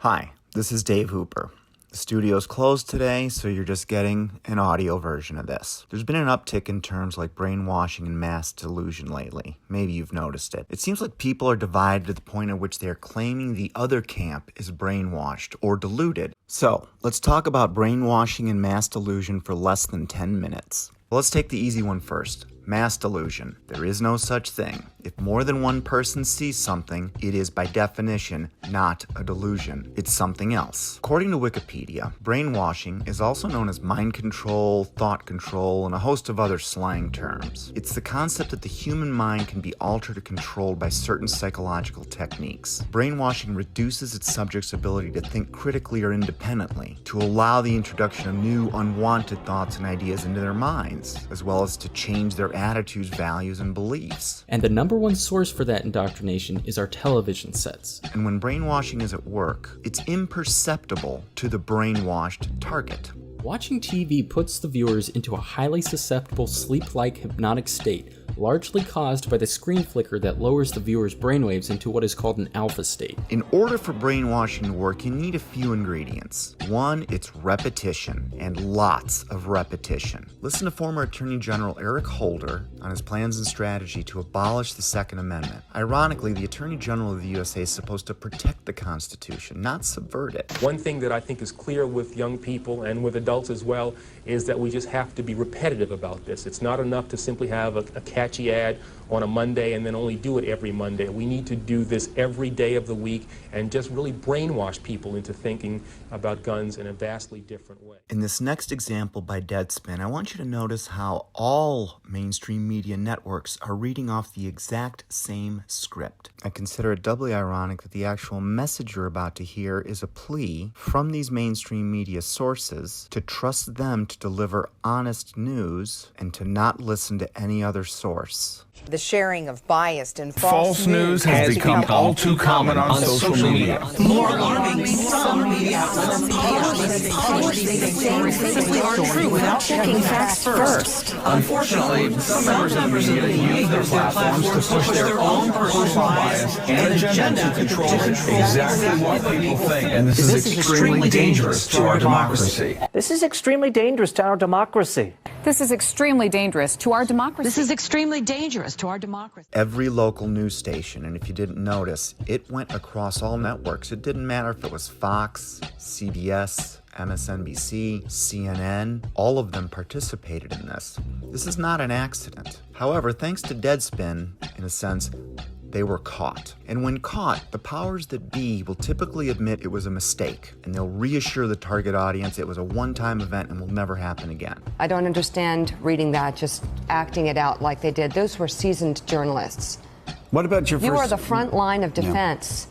Hi, this is Dave Hooper. The studio's closed today, so you're just getting an audio version of this. There's been an uptick in terms like brainwashing and mass delusion lately. Maybe you've noticed it. It seems like people are divided to the point at which they are claiming the other camp is brainwashed or deluded. So, let's talk about brainwashing and mass delusion for less than 10 minutes. Let's take the easy one first. Mass delusion. There is no such thing. If more than one person sees something, it is by definition not a delusion. It's something else. According to Wikipedia, brainwashing is also known as mind control, thought control, and a host of other slang terms. It's the concept that the human mind can be altered or controlled by certain psychological techniques. Brainwashing reduces its subject's ability to think critically or independently, to allow the introduction of new, unwanted thoughts and ideas into their minds, as well as to change their attitudes, values, and beliefs. And the number one source for that indoctrination is our television sets. And when brainwashing is at work, it's imperceptible to the brainwashed target. Watching TV puts the viewers into a highly susceptible sleep-like hypnotic state, largely caused by the screen flicker that lowers the viewer's brainwaves into what is called an alpha state. In order for brainwashing to work, you need a few ingredients. One, it's repetition, and lots of repetition. Listen to former Attorney General Eric Holder on his plans and strategy to abolish the Second Amendment. Ironically, the Attorney General of the USA is supposed to protect the Constitution, not subvert it. One thing that I think is clear with young people and with adults as well is that we just have to be repetitive about this. It's not enough to simply have a catchy ad on a Monday and then only do it every Monday. We need to do this every day of the week and just really brainwash people into thinking about guns in a vastly different way. In this next example by Deadspin, I want you to notice how all mainstream media networks are reading off the exact same script. I consider it doubly ironic that the actual message you're about to hear is a plea from these mainstream media sources to trust them to deliver honest news and to not listen to any other source. The sharing of biased and false news has become all too common on social media. More alarming, some media outlets publish these things they simply aren't true without checking facts first. Unfortunately, some members of the media use their platforms to push their own personal bias and agenda to control exactly what people think. And this is extremely dangerous to our democracy. This is extremely dangerous to our democracy. This is extremely dangerous to our democracy. This is extremely dangerous to our democracy. Every local news station, and if you didn't notice, it went across all networks. It didn't matter if it was Fox, CBS, MSNBC, CNN, all of them participated in this. This is not an accident. However, thanks to Deadspin, in a sense, they were caught. And when caught, the powers that be will typically admit it was a mistake, and they'll reassure the target audience it was a one-time event and will never happen again. I don't understand reading that, just acting it out like they did. Those were seasoned journalists. What about your first... You are the front line of defense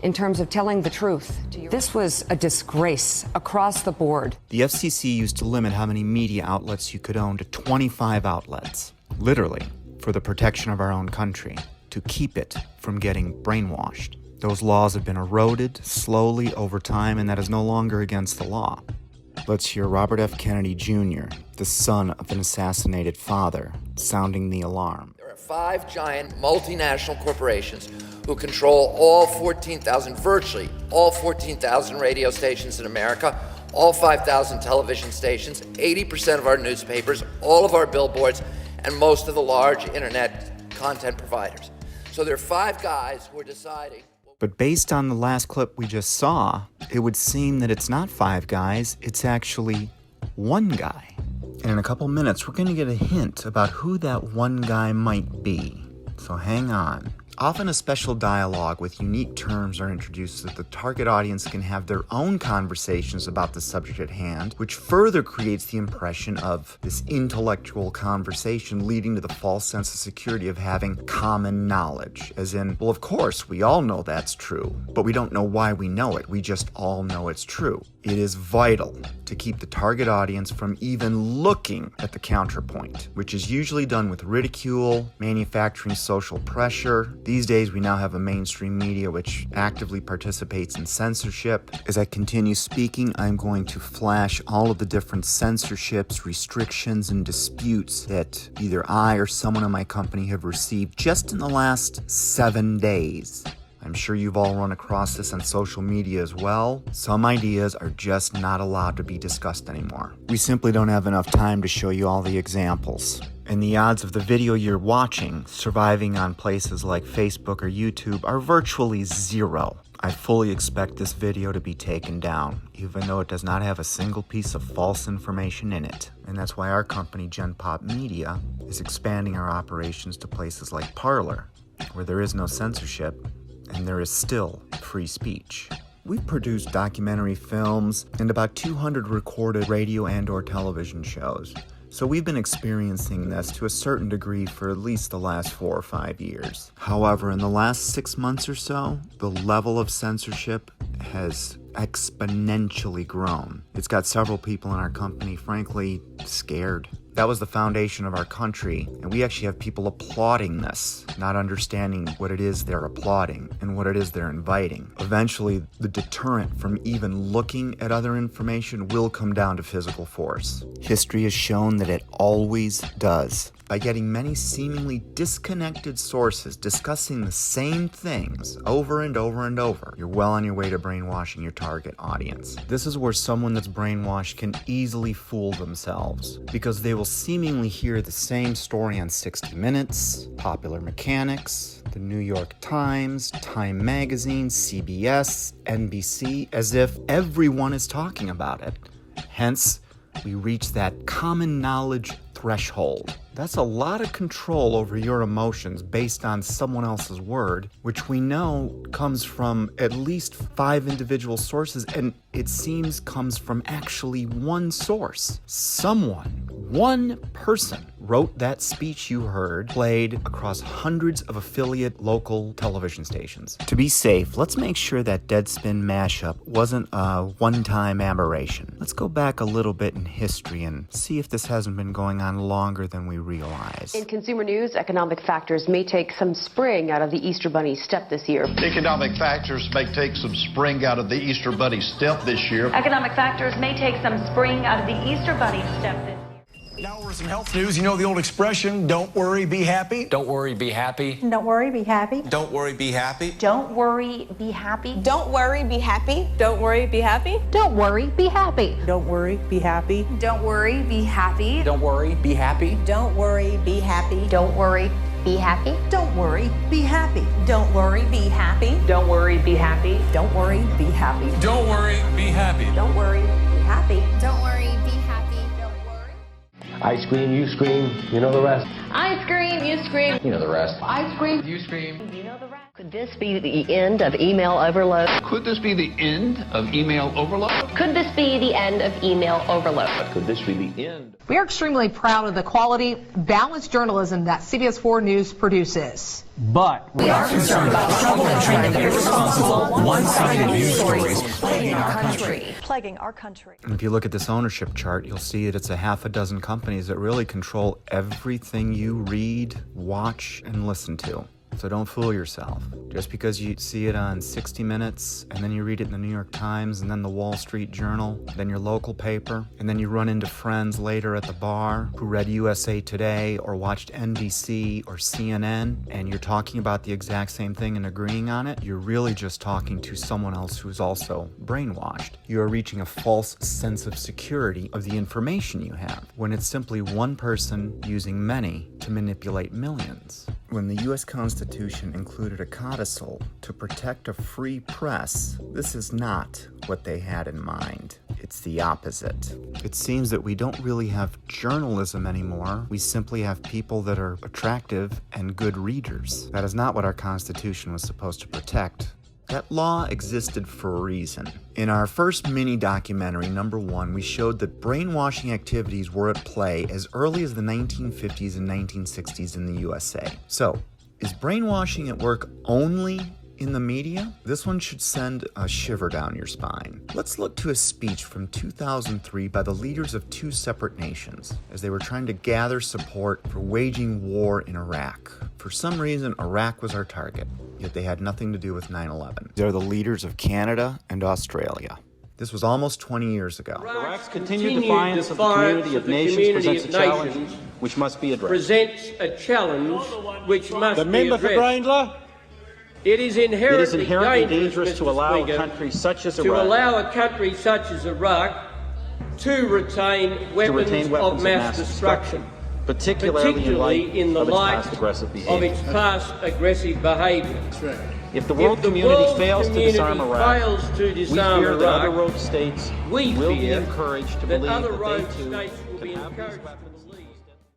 in terms of telling the truth. This was a disgrace across the board. The FCC used to limit how many media outlets you could own to 25 outlets, literally, for the protection of our own country, to keep it from getting brainwashed. Those laws have been eroded slowly over time, and that is no longer against the law. Let's hear Robert F. Kennedy Jr., the son of an assassinated father, sounding the alarm. There are 5 giant multinational corporations who control virtually all 14,000 radio stations in America, all 5,000 television stations, 80% of our newspapers, all of our billboards, and most of the large internet content providers. So there are 5 guys who are deciding. But based on the last clip we just saw, it would seem that it's not 5 guys, it's actually 1 guy. And in a couple minutes, we're going to get a hint about who that 1 guy might be. So hang on. Often a special dialogue with unique terms are introduced so that the target audience can have their own conversations about the subject at hand, which further creates the impression of this intellectual conversation leading to the false sense of security of having common knowledge. As in, well, of course, we all know that's true, but we don't know why we know it. We just all know it's true. It is vital to keep the target audience from even looking at the counterpoint, which is usually done with ridicule, manufacturing social pressure. These days, we now have a mainstream media which actively participates in censorship. As I continue speaking, I'm going to flash all of the different censorships, restrictions, and disputes that either I or someone in my company have received just in the last 7 days. I I'm sure you've all run across this on social media as well. Some ideas are just not allowed to be discussed anymore. We simply don't have enough time to show you all the examples. And the odds of the video you're watching surviving on places like Facebook or YouTube are virtually zero. I fully expect this video to be taken down, even though it does not have a single piece of false information in it. And that's why our company, GenpopMedia, is expanding our operations to places like Parler, where there is no censorship and there is still free speech. We've produced documentary films and about 200 recorded radio and/or television shows. So we've been experiencing this to a certain degree for at least the last 4 or 5 years. However, in the last 6 months or so, the level of censorship has exponentially grown. It's got several people in our company, frankly, scared. That was the foundation of our country, and we actually have people applauding this, not understanding what it is they're applauding and what it is they're inviting. Eventually, the deterrent from even looking at other information will come down to physical force. History has shown that it always does. By getting many seemingly disconnected sources discussing the same things over and over and over, you're well on your way to brainwashing your target audience. This is where someone that's brainwashed can easily fool themselves, because they will seemingly hear the same story on 60 Minutes, Popular Mechanics, the New York Times, Time Magazine, CBS, NBC, as if everyone is talking about it. Hence, we reach that common knowledge threshold. That's a lot of control over your emotions based on someone else's word, which we know comes from at least 5 individual sources, and it seems comes from actually one source. Someone, one person, wrote that speech you heard, played across hundreds of affiliate local television stations. To be safe, let's make sure that Deadspin mashup wasn't a one-time aberration. Let's go back a little bit in history and see if this hasn't been going on longer than we realize. In consumer news, economic factors may take some spring out of the Easter Bunny's step this year. Economic factors may take some spring out of the Easter Bunny's step this year. Economic factors may take some spring out of the Easter Bunny's step this year. Now we're some health news. You know the old expression, don't worry, be happy? Don't worry, be happy. Don't worry, be happy. Don't worry, be happy. Don't worry, be happy. Don't worry, be happy. Don't worry, be happy. Don't worry, be happy. Don't worry, be happy. Don't worry, be happy. Don't worry, be happy. Don't worry, be happy. Don't worry, be happy. Don't worry, be happy. Don't worry, be happy. Don't worry, be happy. Don't worry, be happy. Don't worry, be happy. Don't worry, be happy. Don't worry, be happy. Don't worry. I scream, you scream, you know the rest. I scream, you scream. You know the rest. I scream, You scream. you know the rest. Could this be the end of email overload? Could this be the end of email overload? Could this be the end of email overload? Could this be the end? We are extremely proud of the quality, balanced journalism that CBS 4 News produces. But We are concerned about trouble and trend of irresponsible, one-sided news stories plaguing our country. Plaguing our country. And if you look at this ownership chart, you'll see that it's a half a dozen companies that really control everything you read, watch, and listen to. So don't fool yourself. Just because you see it on 60 Minutes, and then you read it in the New York Times, and then the Wall Street Journal, then your local paper, and then you run into friends later at the bar who read USA Today or watched NBC or CNN, and you're talking about the exact same thing and agreeing on it, you're really just talking to someone else who's also brainwashed. You are reaching a false sense of security of the information you have, when it's simply one person using many to manipulate millions. When the U.S. Constitution included a codicil to protect a free press, this is not what they had in mind. It's the opposite. It seems that we don't really have journalism anymore. We simply have people that are attractive and good readers. That is not what our Constitution was supposed to protect. That law existed for a reason. In our first mini documentary, number 1, we showed that brainwashing activities were at play as early as the 1950s and 1960s in the USA. So, is brainwashing at work only in the media? This one should send a shiver down your spine. Let's look to a speech from 2003 by the leaders of 2 separate nations as they were trying to gather support for waging war in Iraq. For some reason, Iraq was our target, yet they had nothing to do with 9/11. They're the leaders of Canada and Australia. This was almost 20 years ago. Iraq's continued defiance of the community of nations presents a challenge which must be addressed. Presents a challenge which must The member for Grayndler. It is inherently dangerous to allow a country such as Iraq to retain weapons of mass destruction, particularly in the light of its past aggressive behaviour. If the world community fails to disarm Iraq, we fear that other rogue states will be encouraged to believe that they too can have these weapons.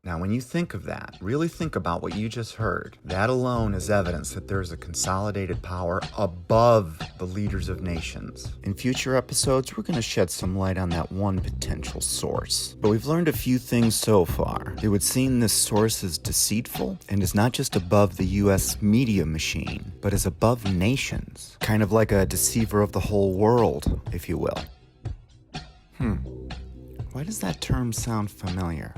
Now, when you think of that, really think about what you just heard. That alone is evidence that there's a consolidated power above the leaders of nations. In future episodes, we're going to shed some light on that one potential source. But we've learned a few things so far. It would seem this source is deceitful and is not just above the U.S. media machine, but is above nations. Kind of like a deceiver of the whole world, if you will. Why does that term sound familiar?